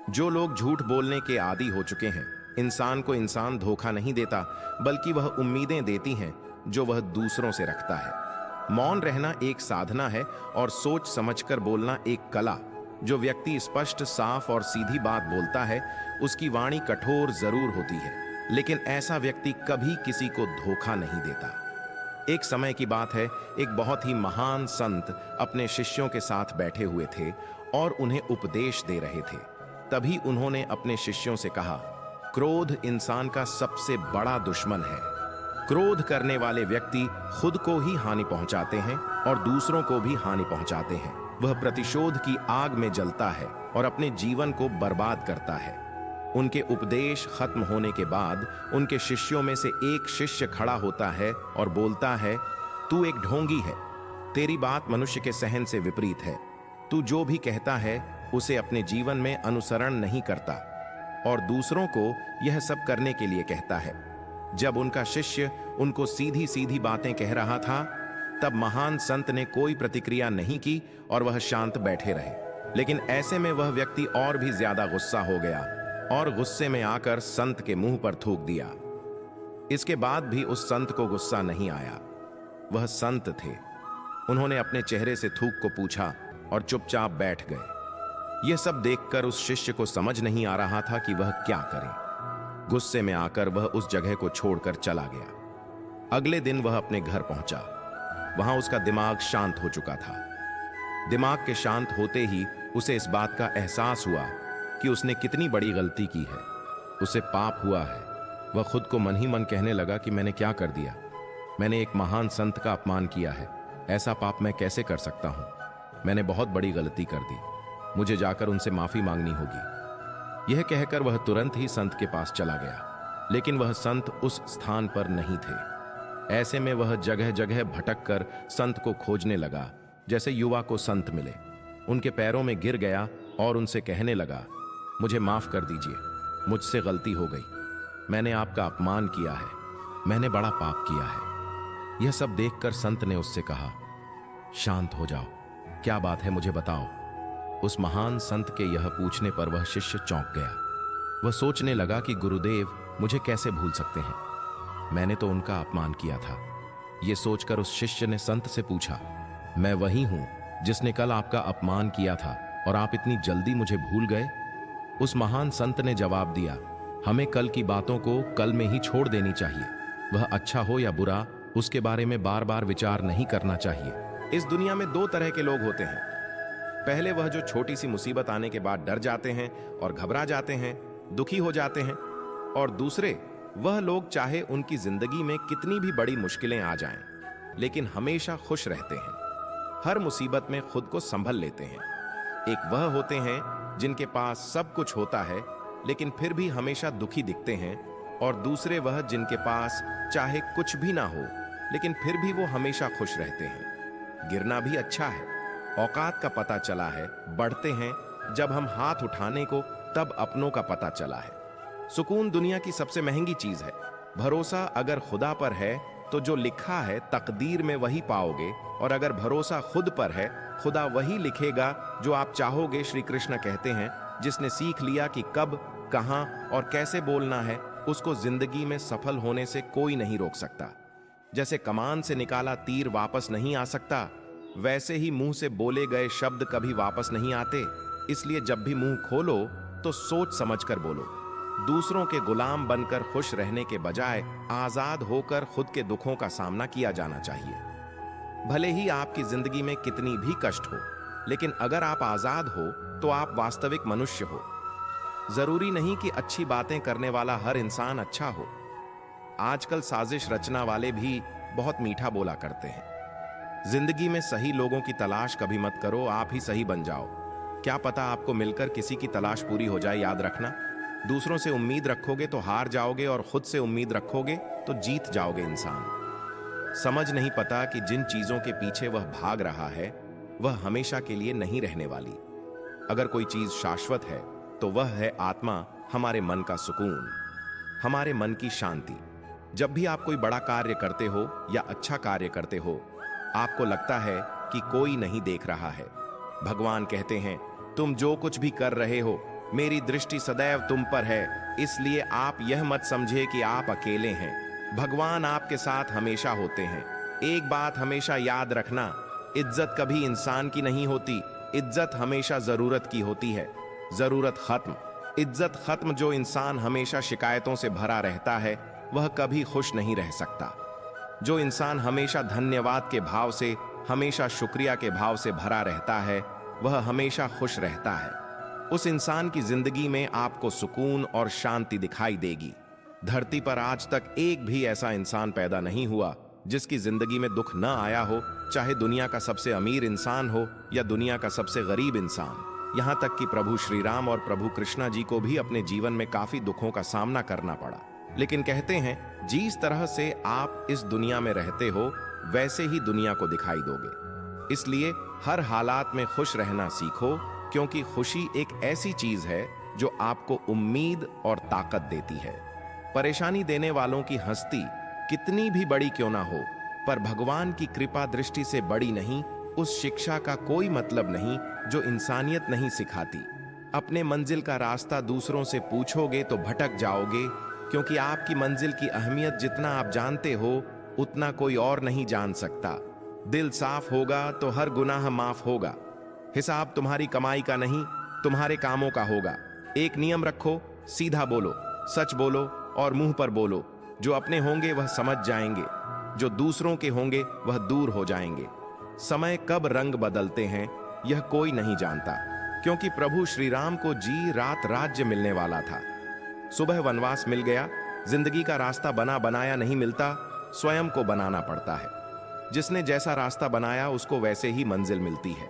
जो लोग झूठ बोलने के आदी हो चुके हैं, इंसान को इंसान धोखा नहीं देता, बल्कि वह उम्मीदें देती हैं जो वह दूसरों से रखता है। मौन रहना एक साधना है और सोच समझकर बोलना एक कला। जो व्यक्ति स्पष्ट, साफ और सीधी बात बोलता है उसकी वाणी कठोर जरूर होती है, लेकिन ऐसा व्यक्ति कभी किसी को धोखा नहीं देता। एक समय की बात है, एक बहुत ही महान संत अपने शिष्यों के साथ बैठे हुए थे और उन्हें उपदेश दे रहे थे। तभी उन्होंने अपने शिष्यों से कहा, क्रोध इंसान का सबसे बड़ा दुश्मन है। क्रोध करने वाले व्यक्ति खुद को ही हानि पहुंचाते हैं और दूसरों को भी हानि पहुंचाते हैं। वह प्रतिशोध की आग में जलता है और अपने जीवन को बर्बाद करता है। उनके उपदेश खत्म होने के बाद उनके शिष्यों में से एक शिष्य खड़ा होता है और बोलता है, तू एक ढोंगी है, तेरी बात मनुष्य के सहन से विपरीत है। तू जो भी कहता है उसे अपने जीवन में अनुसरण नहीं करता और दूसरों को यह सब करने के लिए कहता है। जब उनका शिष्य उनको सीधी सीधी बातें कह रहा था, तब महान संत ने कोई प्रतिक्रिया नहीं की और वह शांत बैठे रहे। लेकिन ऐसे में वह व्यक्ति और भी ज्यादा गुस्सा हो गया और गुस्से में आकर संत के मुंह पर थूक दिया। इसके बाद भी उस संत को गुस्सा नहीं आया। वह संत थे। उन्होंने अपने चेहरे से थूक को पूछा और चुपचाप बैठ गए। यह सब देखकर उस शिष्य को समझ नहीं आ रहा था कि वह क्या करे। गुस्से में आकर वह उस जगह को छोड़कर चला गया। अगले दिन वह अपने घर पहुंचा। वहां उसका दिमाग शांत हो चुका था। दिमाग के शांत होते ही उसे इस बात का एहसास हुआ कि उसने कितनी बड़ी गलती की है। उसे पाप हुआ है। वह खुद को मन ही मन कहने लगा कि मैंने क्या कर दिया। मैंने एक महान संत का अपमान किया है। ऐसा पाप मैं कैसे कर सकता हूं। मैंने बहुत बड़ी गलती कर दी। मुझे जाकर उनसे माफी मांगनी होगी। यह कहकर वह तुरंत ही संत के पास चला गया, लेकिन वह संत उस स्थान पर नहीं थे। ऐसे में वह जगह जगह भटक कर संत को खोजने लगा, जैसे युवा को संत मिले। उनके पैरों में गिर गया और उनसे कहने लगा, मुझे माफ कर दीजिए, मुझसे गलती हो गई। मैंने आपका अपमान किया है। मैंने बड़ा पाप किया है। यह सब देखकर संत ने उससे कहा, शांत हो जाओ, क्या बात है मुझे बताओ। उस महान संत के यह पूछने पर वह शिष्य चौंक गया। वह सोचने लगा कि गुरुदेव मुझे कैसे भूल सकते हैं, मैंने तो उनका अपमान किया था। यह सोचकर उस शिष्य ने संत से पूछा, मैं वही हूं जिसने कल आपका अपमान किया था और आप इतनी जल्दी मुझे भूल गए? उस महान संत ने जवाब दिया, हमें कल की बातों को कल में ही छोड़ देनी चाहिए। वह अच्छा हो या बुरा, उसके बारे में बार बार विचार नहीं करना चाहिए। इस दुनिया में दो तरह के लोग होते हैं। पहले वह जो छोटी सी मुसीबत आने के बाद डर जाते हैं और घबरा जाते हैं, दुखी हो जाते हैं। और दूसरे वह लोग चाहे उनकी जिंदगी में कितनी भी बड़ी मुश्किलें आ जाएं, लेकिन हमेशा खुश रहते हैं, हर मुसीबत में खुद को संभल लेते हैं। एक वह होते हैं जिनके पास सब कुछ होता है लेकिन फिर भी हमेशा दुखी दिखते हैं, और दूसरे वह जिनके पास चाहे कुछ भी ना हो लेकिन फिर भी वो हमेशा खुश रहते हैं। गिरना भी अच्छा है, औकात का पता चला है, बढ़ते हैं जब हम हाथ उठाने को तब अपनों का पता चला है। सुकून दुनिया की सबसे महंगी चीज है। भरोसा अगर खुदा पर है तो जो लिखा है तकदीर में वही पाओगे, और अगर भरोसा खुद पर है, खुदा वही लिखेगा जो आप चाहोगे। श्री कृष्ण कहते हैं, जिसने सीख लिया कि कब, कहां और कैसे बोलना है, उसको जिंदगी में सफल होने से कोई नहीं रोक सकता। जैसे कमान से निकाला तीर वापस नहीं आ सकता, वैसे ही मुंह से बोले गए शब्द कभी वापस नहीं आते। इसलिए जब भी मुंह खोलो तो सोच समझकर बोलो। दूसरों के गुलाम बनकर खुश रहने के बजाय आजाद होकर खुद के दुखों का सामना किया जाना चाहिए। भले ही आपकी जिंदगी में कितनी भी कष्ट हो, लेकिन अगर आप आजाद हो तो आप वास्तविक मनुष्य हो। जरूरी नहीं कि अच्छी बातें करने वाला हर इंसान अच्छा हो। आजकल साजिश रचना वाले भी बहुत मीठा बोला करते हैं। जिंदगी में सही लोगों की तलाश कभी मत करो, आप ही सही बन जाओ। क्या पता आपको मिलकर किसी की तलाश पूरी हो जाए। याद रखना, दूसरों से उम्मीद रखोगे तो हार जाओगे, और खुद से उम्मीद रखोगे तो जीत जाओगे। इंसान समझ नहीं पता कि जिन चीजों के पीछे वह भाग रहा है वह हमेशा के लिए नहीं रहने वाली। अगर कोई चीज शाश्वत है तो वह है आत्मा, हमारे मन का सुकून, हमारे मन की शांति। जब भी आप कोई बड़ा कार्य करते हो या अच्छा कार्य करते हो, आपको लगता है कि कोई नहीं देख रहा है। भगवान कहते हैं, तुम जो कुछ भी कर रहे हो, मेरी दृष्टि सदैव तुम पर है, इसलिए आप यह मत समझे कि आप अकेले हैं। भगवान आपके साथ हमेशा होते हैं। एक बात हमेशा याद रखना, इज्जत कभी इंसान की नहीं होती, इज्जत हमेशा जरूरत की होती है। जरूरत खत्म, इज्जत खत्म। जो इंसान हमेशा शिकायतों से भरा रहता है वह कभी खुश नहीं रह सकता। जो इंसान हमेशा धन्यवाद के भाव से, हमेशा शुक्रिया के भाव से भरा रहता है, वह हमेशा खुश रहता है। उस इंसान की जिंदगी में आपको सुकून और शांति दिखाई देगी। धरती पर आज तक एक भी ऐसा इंसान पैदा नहीं हुआ जिसकी जिंदगी में दुख न आया हो, चाहे दुनिया का सबसे अमीर इंसान हो या दुनिया का सबसे गरीब इंसान। यहां तक कि प्रभु श्री राम और प्रभु कृष्णा जी को भी अपने जीवन में काफी दुखों का सामना करना पड़ा। लेकिन कहते हैं, जिस तरह से आप इस दुनिया में रहते हो वैसे ही दुनिया को दिखाई दोगे। इसलिए हर हालात में खुश रहना सीखो, क्योंकि खुशी एक ऐसी चीज है जो आपको उम्मीद और ताकत देती है। परेशानी देने वालों की हस्ती कितनी भी बड़ी क्यों ना हो, पर भगवान की कृपा दृष्टि से बड़ी नहीं। उस शिक्षा का कोई मतलब नहीं जो इंसानियत नहीं सिखाती। अपने मंजिल का रास्ता दूसरों से पूछोगे तो भटक जाओगे, क्योंकि आपकी मंजिल की अहमियत जितना आप जानते हो उतना कोई और नहीं जान सकता। दिल साफ होगा तो हर गुनाह माफ होगा। हिसाब तुम्हारी कमाई का नहीं, तुम्हारे कामों का होगा। एक नियम रखो, सीधा बोलो, सच बोलो और मुंह पर बोलो। जो अपने होंगे वह समझ जाएंगे, जो दूसरों के होंगे वह दूर हो जाएंगे। समय कब रंग बदलते हैं यह कोई नहीं जानता, क्योंकि प्रभु श्री राम को जी रात राज्य मिलने वाला था। सुबह वनवास मिल गया। जिंदगी का रास्ता बना बनाया नहीं मिलता, स्वयं को बनाना पड़ता है। जिसने जैसा रास्ता बनाया उसको वैसे ही मंजिल मिलती है।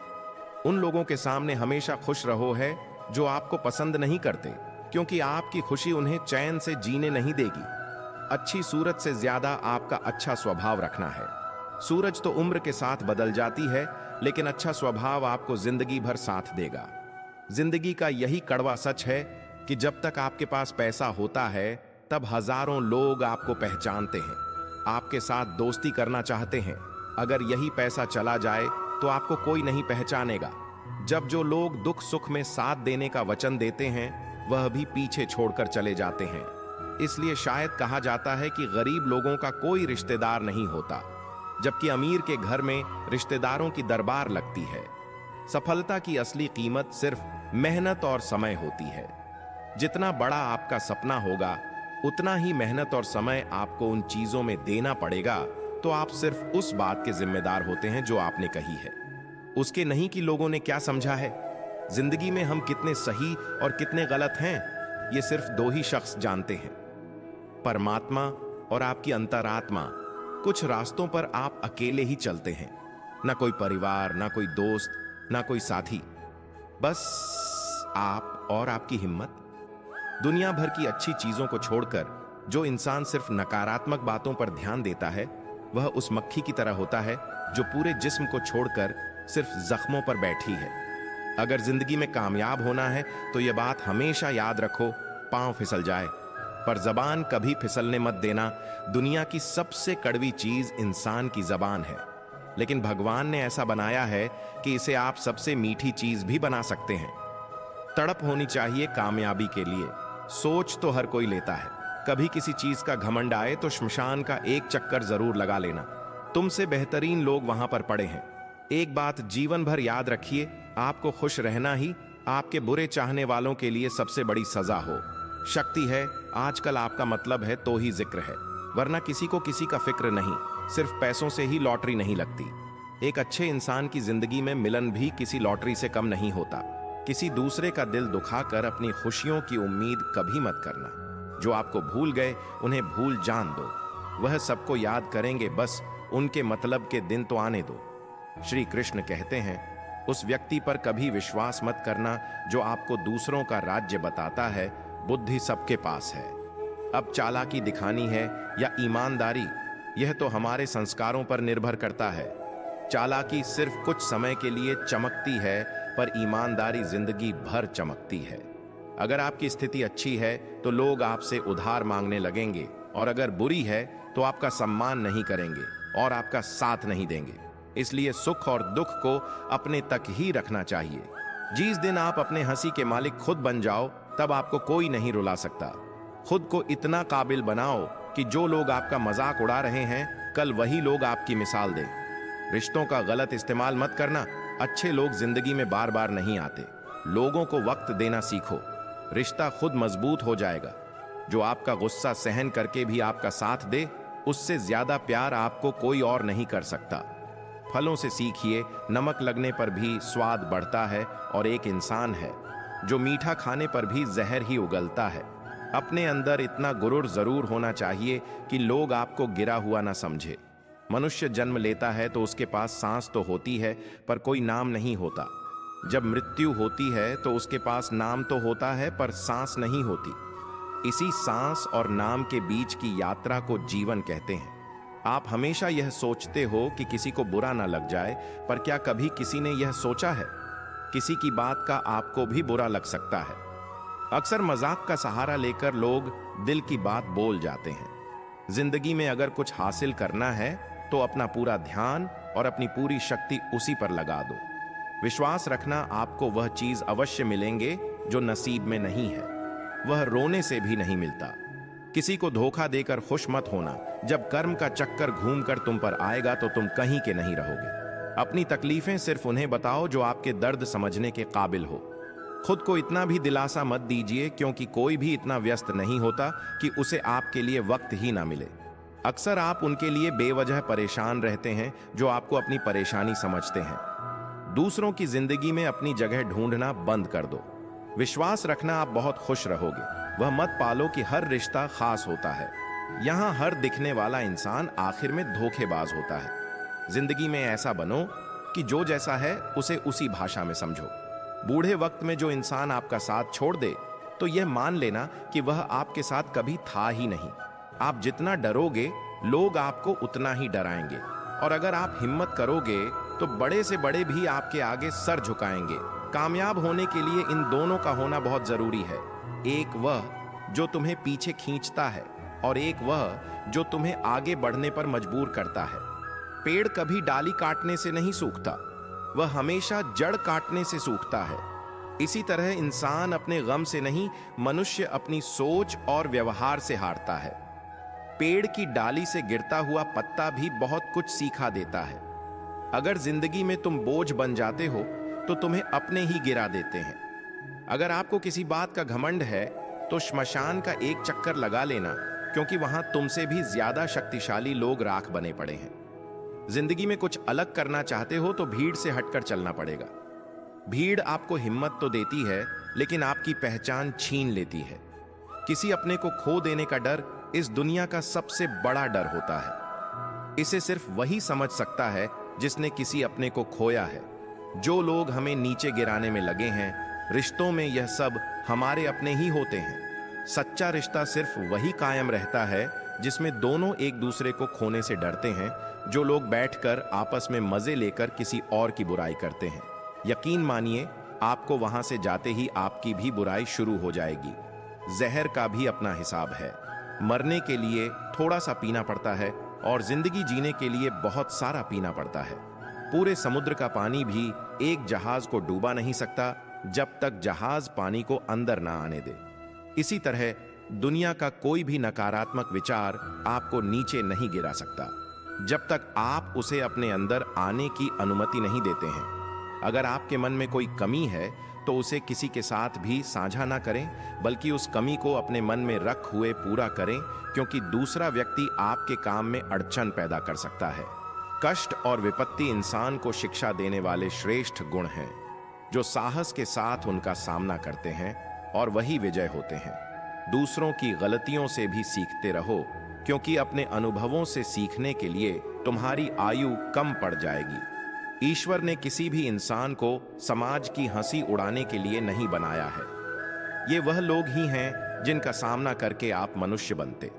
उन लोगों के सामने हमेशा खुश रहो है जो आपको पसंद नहीं करते, क्योंकि आपकी खुशी उन्हें चैन से जीने नहीं देगी। अच्छी सूरत से ज्यादा आपका अच्छा स्वभाव रखना है। सूरज तो उम्र के साथ बदल जाती है, लेकिन अच्छा स्वभाव आपको जिंदगी भर साथ देगा। जिंदगी का यही कड़वा सच है कि जब तक आपके पास पैसा होता है तब हजारों लोग आपको पहचानते हैं, आपके साथ दोस्ती करना चाहते हैं। अगर यही पैसा चला जाए तो आपको कोई नहीं पहचानेगा। जब जो लोग दुख सुख में साथ देने का वचन देते हैं, वह भी पीछे छोड़कर चले जाते हैं। इसलिए शायद कहा जाता है कि गरीब लोगों का कोई रिश्तेदार नहीं होता, जबकि अमीर के घर में रिश्तेदारों की दरबार लगती है। सफलता की असली कीमत सिर्फ मेहनत और समय होती है। जितना बड़ा आपका सपना होगा, उतना ही मेहनत और समय आपको उन चीजों में देना पड़ेगा। तो आप सिर्फ उस बात के जिम्मेदार होते हैं जो आपने कही है, उसके नहीं कि लोगों ने क्या समझा है। जिंदगी में हम कितने सही और कितने गलत हैं, ये सिर्फ दो ही शख्स जानते हैं, परमात्मा और आपकी अंतरात्मा। कुछ रास्तों पर आप अकेले ही चलते हैं, ना कोई परिवार, ना कोई दोस्त, ना कोई साथी, बस आप और आपकी हिम्मत। दुनिया भर की अच्छी चीजों को छोड़कर जो इंसान सिर्फ नकारात्मक बातों पर ध्यान देता है, वह उस मक्खी की तरह होता है जो पूरे जिस्म को छोड़कर सिर्फ जख्मों पर बैठी है। अगर जिंदगी में कामयाब होना है तो यह बात हमेशा याद रखो, पांव फिसल जाए पर जबान कभी फिसलने मत देना। दुनिया की सबसे कड़वी चीज इंसान की जबान है, लेकिन भगवान ने ऐसा बनाया है कि इसे आप सबसे मीठी चीज भी बना सकते हैं। तड़प होनी चाहिए कामयाबी के लिए। सोच तो हर कोई लेता है, कभी किसी चीज का घमंड आए तो श्मशान का एक चक्कर जरूर लगा लेना। तुमसे बेहतरीन लोग वहां पर पड़े हैं। एक बात जीवन भर याद रखिए, आपको खुश रहना ही आपके बुरे चाहने वालों के लिए सबसे बड़ी सजा हो। शक्ति है, आजकल आपका मतलब है तो ही जिक्र है, वरना किसी को किसी का फिक्र नहीं। सिर्फ पैसों से ही लॉटरी नहीं लगती। एक अच्छे इंसान की जिंदगी में मिलन भी किसी लॉटरी से कम नहीं होता। किसी दूसरे का दिल दुखाकर अपनी खुशियों की उम्मीद कभी मत करना। जो आपको भूल गए उन्हें भूल जान दो, वह सबको याद करेंगे, बस उनके मतलब के दिन तो आने दो। श्री कृष्ण कहते हैं, उस व्यक्ति पर कभी विश्वास मत करना जो आपको दूसरों का राज्य बताता है। बुद्धि सबके पास है। अब चालाकी दिखानी है या ईमानदारी, यह तो हमारे संस्कारों पर निर्भर करता है। चालाकी सिर्फ कुछ समय के लिए चमकती है, पर ईमानदारी जिंदगी भर चमकती है। अगर आपकी स्थिति अच्छी है तो लोग आपसे उधार मांगने लगेंगे, और अगर बुरी है तो आपका सम्मान नहीं करेंगे और आपका साथ नहीं देंगे। इसलिए सुख और दुख को अपने तक ही रखना चाहिए। जिस दिन आप अपने हंसी के मालिक खुद बन जाओ, तब आपको कोई नहीं रुला सकता। खुद को इतना काबिल बनाओ कि जो लोग आपका मजाक उड़ा रहे हैं, कल वही लोग आपकी मिसाल दें। रिश्तों का गलत इस्तेमाल मत करना। अच्छे लोग जिंदगी में बार बार नहीं आते। लोगों को वक्त देना सीखो, रिश्ता खुद मजबूत हो जाएगा। जो आपका गुस्सा सहन करके भी आपका साथ दे, उससे ज्यादा प्यार आपको कोई और नहीं कर सकता। फलों से सीखिए, नमक लगने पर भी स्वाद बढ़ता है, और एक इंसान है जो मीठा खाने पर भी जहर ही उगलता है। अपने अंदर इतना गुरूर जरूर होना चाहिए कि लोग आपको गिरा हुआ ना समझे। मनुष्य जन्म लेता है तो उसके पास सांस तो होती है, पर कोई नाम नहीं होता। जब मृत्यु होती है तो उसके पास नाम तो होता है, पर सांस नहीं होती। इसी सांस और नाम के बीच की यात्रा को जीवन कहते हैं। आप हमेशा यह सोचते हो कि किसी को बुरा ना लग जाए, पर क्या कभी किसी ने यह सोचा है? किसी की बात का आपको भी बुरा लग सकता है। अक्सर मजाक का सहारा लेकर लोग दिल की बात बोल जाते हैं। जिंदगी में अगर कुछ हासिल करना है तो अपना पूरा ध्यान और अपनी पूरी शक्ति उसी पर लगा दो। विश्वास रखना, आपको वह चीज अवश्य मिलेंगे जो नसीब में नहीं है। वह रोने से भी नहीं मिलता। किसी को धोखा देकर खुश मत होना। जब कर्म का चक्कर घूमकर तुम पर आएगा तो तुम कहीं के नहीं रहोगे। अपनी तकलीफें सिर्फ उन्हें बताओ जो आपके दर्द समझने के काबिल हो। खुद को इतना भी दिलासा मत दीजिए, क्योंकि कोई भी इतना व्यस्त नहीं होता कि उसे आपके लिए वक्त ही ना मिले। अक्सर आप उनके लिए बेवजह परेशान रहते हैं जो आपको अपनी परेशानी समझते हैं। दूसरों की जिंदगी में अपनी जगह ढूंढना बंद कर दो। विश्वास रखना, आप बहुत खुश रहोगे। वह मत पालो कि हर रिश्ता खास होता है। यहां हर दिखने वाला इंसान आखिर में धोखेबाज होता है। जिंदगी में ऐसा बनो कि जो जैसा है उसे उसी भाषा में समझो। बूढ़े वक्त में जो इंसान आपका साथ छोड़ दे, तो यह मान लेना कि वह आपके साथ कभी था ही नहीं। आप जितना डरोगे, लोग आपको उतना ही डराएंगे, और अगर आप हिम्मत करोगे तो बड़े से बड़े भी आपके आगे सर झुकाएंगे। कामयाब होने के लिए इन दोनों का होना बहुत जरूरी है। एक वह जो तुम्हें पीछे खींचता है, और एक वह जो तुम्हें आगे बढ़ने पर मजबूर करता है। पेड़ कभी डाली काटने से नहीं सूखता, वह हमेशा जड़ काटने से सूखता है। इसी तरह इंसान अपने गम से नहीं, मनुष्य अपनी सोच और व्यवहार से हारता है। पेड़ की डाली से गिरता हुआ पत्ता भी बहुत कुछ सीखा देता है। अगर जिंदगी में तुम बोझ बन जाते हो तो तुम्हें अपने ही गिरा देते हैं। अगर आपको किसी बात का घमंड है तो श्मशान का एक चक्कर लगा लेना, क्योंकि वहां तुमसे भी ज्यादा शक्तिशाली लोग राख बने पड़े हैं। जिंदगी में कुछ अलग करना चाहते हो तो भीड़ से हटकर चलना पड़ेगा। भीड़ आपको हिम्मत तो देती है, लेकिन आपकी पहचान छीन लेती है। किसी अपने को खो देने का डर इस दुनिया का सबसे बड़ा डर होता है। इसे सिर्फ वही समझ सकता है जिसने किसी अपने को खोया है। जो लोग हमें नीचे गिराने में लगे हैं, रिश्तों में यह सब हमारे अपने ही होते हैं। सच्चा रिश्ता सिर्फ वही कायम रहता है जिसमें दोनों एक दूसरे को खोने से डरते हैं। जो लोग बैठकर आपस में मजे लेकर किसी और की बुराई करते हैं, यकीन मानिए आपको वहां से जाते ही आपकी भी बुराई शुरू हो जाएगी। जहर का भी अपना हिसाब है। मरने के लिए थोड़ा सा पीना पड़ता है और जिंदगी जीने के लिए बहुत सारा पीना पड़ता है। पूरे समुद्र का पानी भी एक जहाज को डूबा नहीं सकता जब तक जहाज पानी को अंदर ना आने दे। इसी तरह दुनिया का कोई भी नकारात्मक विचार आपको नीचे नहीं गिरा सकता जब तक आप उसे अपने अंदर आने की अनुमति नहीं देते हैं। अगर आपके मन में कोई कमी है तो उसे किसी के साथ भी साझा ना करें, बल्कि उस कमी को अपने मन में रख हुए पूरा करें, क्योंकि दूसरा व्यक्ति आपके काम में अड़चन पैदा कर सकता है। कष्ट और विपत्ति इंसान को शिक्षा देने वाले श्रेष्ठ गुण हैं, जो साहस के साथ उनका सामना करते हैं और वही विजय होते हैं। दूसरों की गलतियों से भी सीखते रहो, क्योंकि अपने अनुभवों से सीखने के लिए तुम्हारी आयु कम पड़ जाएगी। ईश्वर ने किसी भी इंसान को समाज की हंसी उड़ाने के लिए नहीं बनाया है। ये वह लोग ही हैं जिनका सामना करके आप मनुष्य बनते।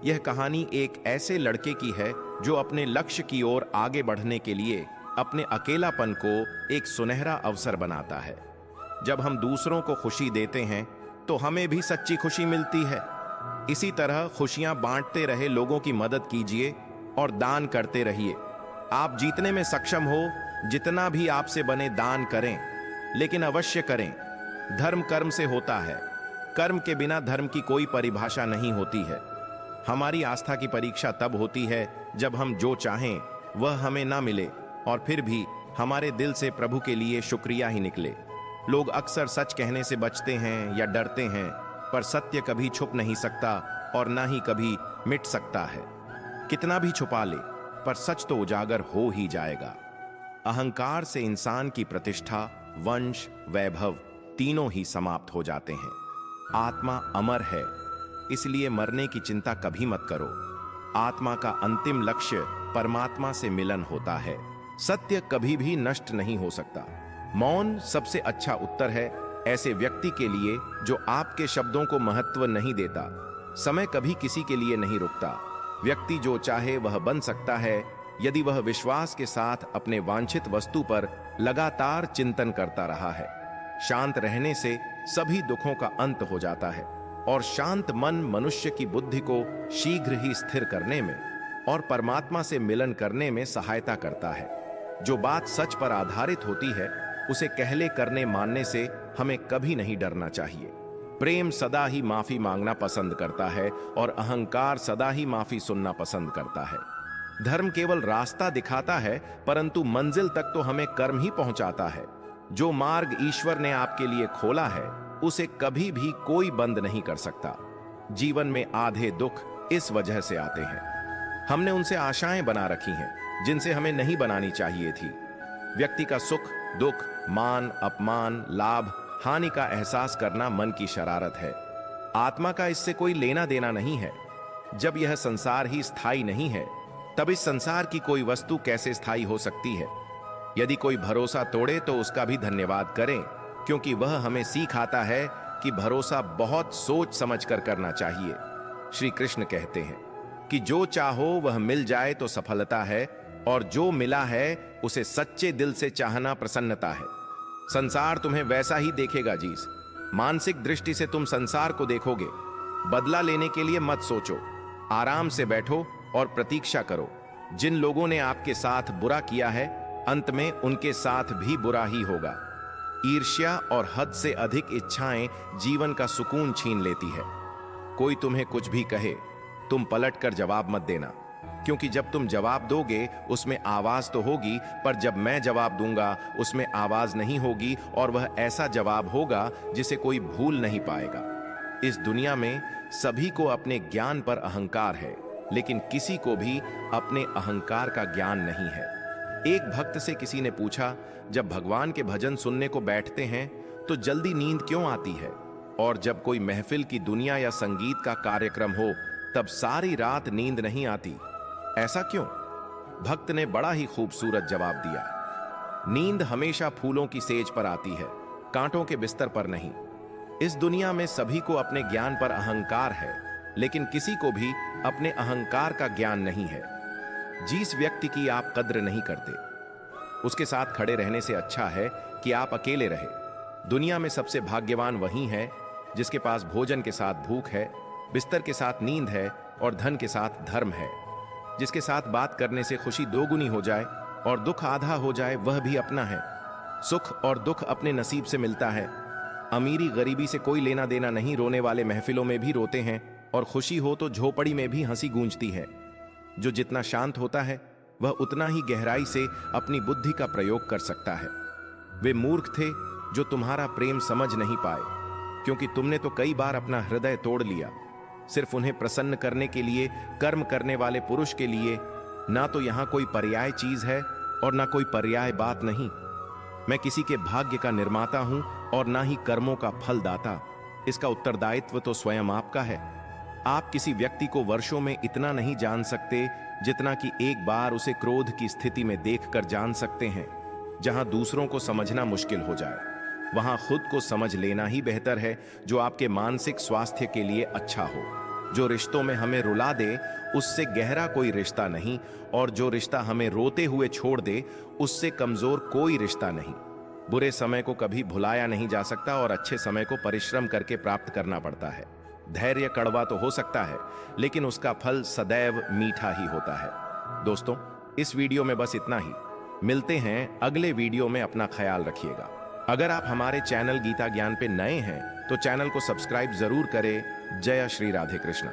यह कहानी एक ऐसे लड़के की है जो अपने लक्ष्य की ओर आगे बढ़ने के लिए अपने अकेलापन को एक सुनहरा अवसर बनाता है। जब हम दूसरों को खुशी देते हैं तो हमें भी सच्ची खुशी मिलती है। इसी तरह खुशियां बांटते रहे लोगों की मदद कीजिए और दान करते रहिए। आप जीतने में सक्षम हो, जितना भी आपसे बने दान करें, लेकिन अवश्य करें। धर्म कर्म से होता है, कर्म के बिना धर्म की कोई परिभाषा नहीं होती है। हमारी आस्था की परीक्षा तब होती है जब हम जो चाहें वह हमें ना मिले और फिर भी हमारे दिल से प्रभु के लिए शुक्रिया ही निकले। लोग अक्सर सच कहने से बचते हैं या डरते हैं, पर सत्य कभी छुप नहीं सकता और ना ही कभी मिट सकता है। कितना भी छुपा ले, पर सच तो उजागर हो ही जाएगा। अहंकार से इंसान की प्रतिष्ठा, वंश, वैभव तीनों ही समाप्त हो जाते हैं। आत्मा अमर है, इसलिए मरने की चिंता कभी मत करो। आत्मा का अंतिम लक्ष्य परमात्मा से मिलन होता है। सत्य कभी भी नष्ट नहीं हो सकता। मौन सबसे अच्छा उत्तर है ऐसे व्यक्ति के लिए जो आपके शब्दों को महत्व नहीं देता। समय कभी किसी के लिए नहीं रुकता। व्यक्ति जो चाहे वह बन सकता है यदि वह विश्वास के साथ अपने वांछित वस्तु पर लगातार चिंतन करता रहा है। शांत रहने से सभी दुखों का अंत हो जाता है और शांत मन मनुष्य की बुद्धि को शीघ्र ही स्थिर करने में और परमात्मा से मिलन करने में सहायता करता है। जो बात सच पर आधारित होती है उसे कहले करने मानने से हमें कभी नहीं डरना चाहिए। प्रेम सदा ही माफी मांगना पसंद करता है और अहंकार सदा ही माफी सुनना पसंद करता है। धर्म केवल रास्ता दिखाता है, परंतु मंजिल तक तो हमें कर्म ही पहुंचाता है। जो मार्ग ईश्वर ने आपके लिए खोला है उसे कभी भी कोई बंद नहीं कर सकता। जीवन में आधे दुख इस वजह से आते हैं, हमने उनसे आशाएं बना रखी हैं जिनसे हमें नहीं बनानी चाहिए थी। व्यक्ति का सुख, दुख, मान, अपमान, लाभ, हानि का एहसास करना मन की शरारत है। आत्मा का इससे कोई लेना देना नहीं है। जब यह संसार ही स्थायी नहीं है, तब इस संसार की कोई वस्तु कैसे स्थायी हो सकती है। यदि कोई भरोसा तोड़े तो उसका भी धन्यवाद करें, क्योंकि वह हमें सीख आता है कि भरोसा बहुत सोच समझकर करना चाहिए। श्री कृष्ण कहते हैं कि जो चाहो वह मिल जाए तो सफलता है, और जो मिला है उसे सच्चे दिल से चाहना प्रसन्नता है। संसार तुम्हें वैसा ही देखेगा जीस। मानसिक दृष्टि से तुम संसार को देखोगे। बदला लेने के लिए मत सोचो, आराम से बैठो और प्रतीक्षा करो। जिन लोगों ने आपके साथ बुरा किया है, अंत में उनके साथ भी बुरा ही होगा। ईर्ष्या और हद से अधिक इच्छाएं जीवन का सुकून छीन लेती है। कोई तुम्हें कुछ भी कहे, तुम पलटकर जवाब मत देना, क्योंकि जब तुम जवाब दोगे उसमें आवाज तो होगी, पर जब मैं जवाब दूंगा उसमें आवाज नहीं होगी, और वह ऐसा जवाब होगा जिसे कोई भूल नहीं पाएगा। इस दुनिया में सभी को अपने ज्ञान पर अहंकार है, लेकिन किसी को भी अपने अहंकार का ज्ञान नहीं है। एक भक्त से किसी ने पूछा, जब भगवान के भजन सुनने को बैठते हैं तो जल्दी नींद क्यों आती है, और जब कोई महफिल की दुनिया या संगीत का कार्यक्रम हो तब सारी रात नींद नहीं आती, ऐसा क्यों? भक्त ने बड़ा ही खूबसूरत जवाब दिया, नींद हमेशा फूलों की सेज पर आती है, कांटों के बिस्तर पर नहीं। इस दुनिया में सभी को अपने ज्ञान पर अहंकार है, लेकिन किसी को भी अपने अहंकार का ज्ञान नहीं है। जिस व्यक्ति की आप कद्र नहीं करते, उसके साथ खड़े रहने से अच्छा है कि आप अकेले रहे। दुनिया में सबसे भाग्यवान वही है जिसके पास भोजन के साथ भूख है, बिस्तर के साथ नींद है और धन के साथ धर्म है। जिसके साथ बात करने से खुशी दोगुनी हो जाए और दुख आधा हो जाए, वह भी अपना है। सुख और दुख अपने नसीब से मिलता है। अमीरी गरीबी से कोई लेना देना नहीं। रोने वाले महफिलों में भी रोते हैं, और खुशी हो तो झोपड़ी में भी हंसी गूंजती है। जो जितना शांत होता है वह उतना ही गहराई से अपनी बुद्धि का प्रयोग कर सकता है। वे मूर्ख थे जो तुम्हारा प्रेम समझ नहीं पाए, क्योंकि तुमने तो कई बार अपना हृदय तोड़ लिया, सिर्फ उन्हें प्रसन्न करने के लिए। कर्म करने वाले पुरुष के लिए ना तो यहां कोई पर्याय चीज है और ना कोई पर्याय बात नहीं। मैं किसी के भाग्य का निर्माता हूं और ना ही कर्मों का फलदाता। इसका उत्तरदायित्व तो स्वयं आपका है। आप किसी व्यक्ति को वर्षों में इतना नहीं जान सकते जितना कि एक बार उसे क्रोध की स्थिति में देखकर जान सकते हैं। जहां दूसरों को समझना मुश्किल हो जाए, वहां खुद को समझ लेना ही बेहतर है, जो आपके मानसिक स्वास्थ्य के लिए अच्छा हो। जो रिश्तों में हमें रुला दे उससे गहरा कोई रिश्ता नहीं, और जो रिश्ता हमें रोते हुए छोड़ दे उससे कमजोर कोई रिश्ता नहीं। बुरे समय को कभी भुलाया नहीं जा सकता, और अच्छे समय को परिश्रम करके प्राप्त करना पड़ता है। धैर्य कड़वा तो हो सकता है, लेकिन उसका फल सदैव मीठा ही होता है। दोस्तों, इस वीडियो में बस इतना ही। मिलते हैं अगले वीडियो में। अपना ख्याल रखिएगा। अगर आप हमारे चैनल गीता ज्ञान पे नए हैं तो चैनल को सब्सक्राइब जरूर करें। जय श्री राधे कृष्ण।